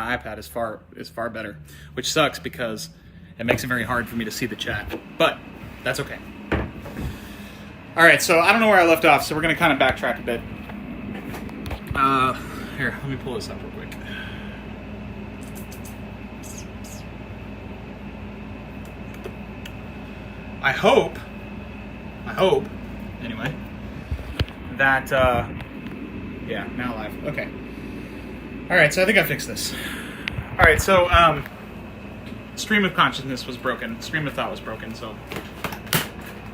my iPad is far better, which sucks because it makes it very hard for me to see the chat. But that's okay. All right, so I don't know where I left off, so we're going to kind of backtrack a bit. Here, let me pull this up real quick. I hope, anyway, that, yeah, now live. Okay. All right, so I think I fixed this. All right, so, stream of consciousness was broken. Stream of thought was broken, so...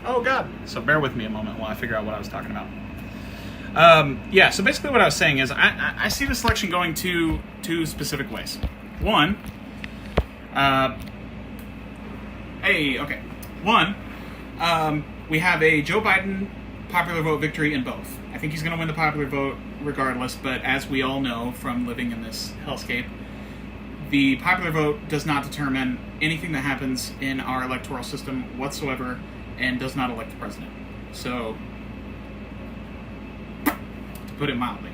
Oh, God. So bear with me a moment while I figure out what I was talking about. Yeah, so basically what I was saying is I see this election going two specific ways. One, we have a Joe Biden popular vote victory in both. I think he's going to win the popular vote regardless, but as we all know from living in this hellscape, the popular vote does not determine anything that happens in our electoral system whatsoever and does not elect the president. So, to put it mildly.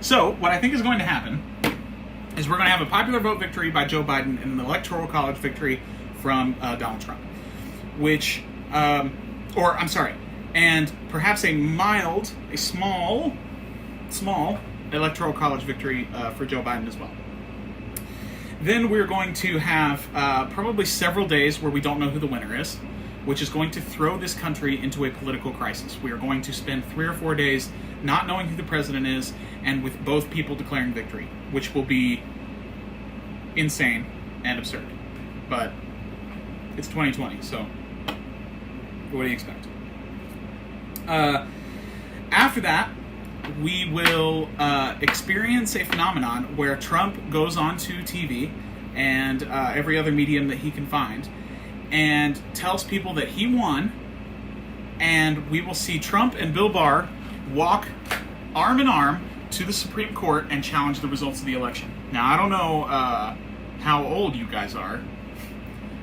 So, what I think is going to happen is we're going to have a popular vote victory by Joe Biden and an electoral college victory from Donald Trump. Which, and perhaps a small electoral college victory for Joe Biden as well. Then we're going to have probably several days where we don't know who the winner is, which is going to throw this country into a political crisis. We are going to spend 3 or 4 days not knowing who the president is and with both people declaring victory, which will be insane and absurd. But it's 2020, so what do you expect? After that, we will experience a phenomenon where Trump goes onto TV and every other medium that he can find and tells people that he won, and we will see Trump and Bill Barr walk arm in arm to the Supreme Court and challenge the results of the election. Now, I don't know how old you guys are,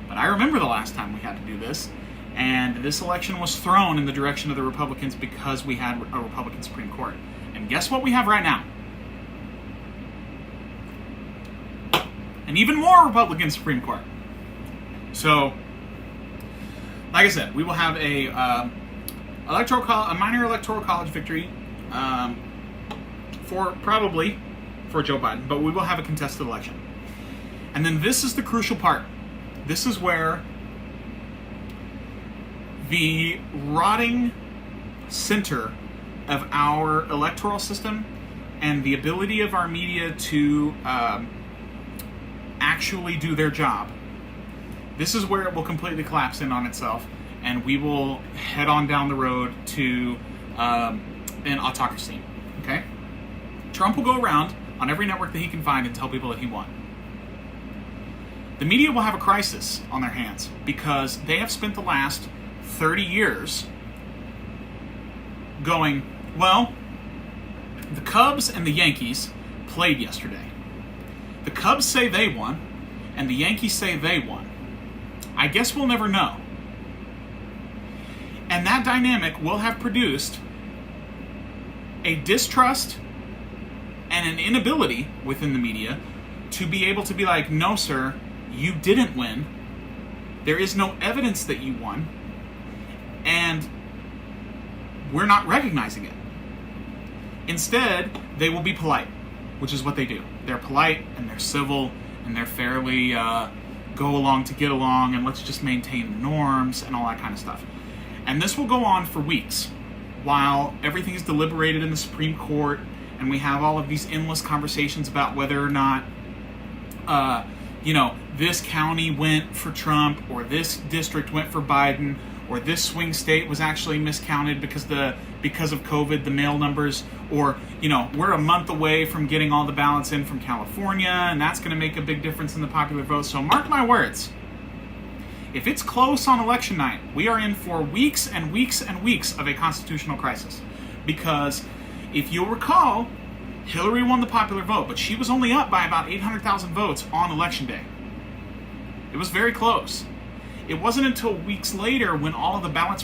but I remember the last time we had to do this, and this election was thrown in the direction of the Republicans because we had a Republican Supreme Court. And guess what we have right now? An even more Republican Supreme Court. So, like I said, we will have a minor electoral college victory probably for Joe Biden, but we will have a contested election. And then this is the crucial part. This is where the rotting center of our electoral system and the ability of our media to actually do their job. This is where it will completely collapse in on itself, and we will head on down the road to an autocracy. Okay? Trump will go around on every network that he can find and tell people that he won. The media will have a crisis on their hands because they have spent the last 30 years going, well, the Cubs and the Yankees played yesterday. The Cubs say they won, and the Yankees say they won. I guess we'll never know. And that dynamic will have produced a distrust and an inability within the media to be able to be like, no, sir, you didn't win. There is no evidence that you won. And we're not recognizing it. Instead, they will be polite, which is what they do. They're polite, and they're civil, and they're fairly go along to get along, and let's just maintain the norms, and all that kind of stuff. And this will go on for weeks, while everything is deliberated in the Supreme Court, and we have all of these endless conversations about whether or not, this county went for Trump, or this district went for Biden, or this swing state was actually miscounted because of COVID, the mail numbers, or, we're a month away from getting all the ballots in from California, and that's going to make a big difference in the popular vote. So mark my words. If it's close on election night, we are in for weeks and weeks and weeks of a constitutional crisis. Because if you'll recall, Hillary won the popular vote, but she was only up by about 800,000 votes on election day. It was very close. It wasn't until weeks later when all of the ballots were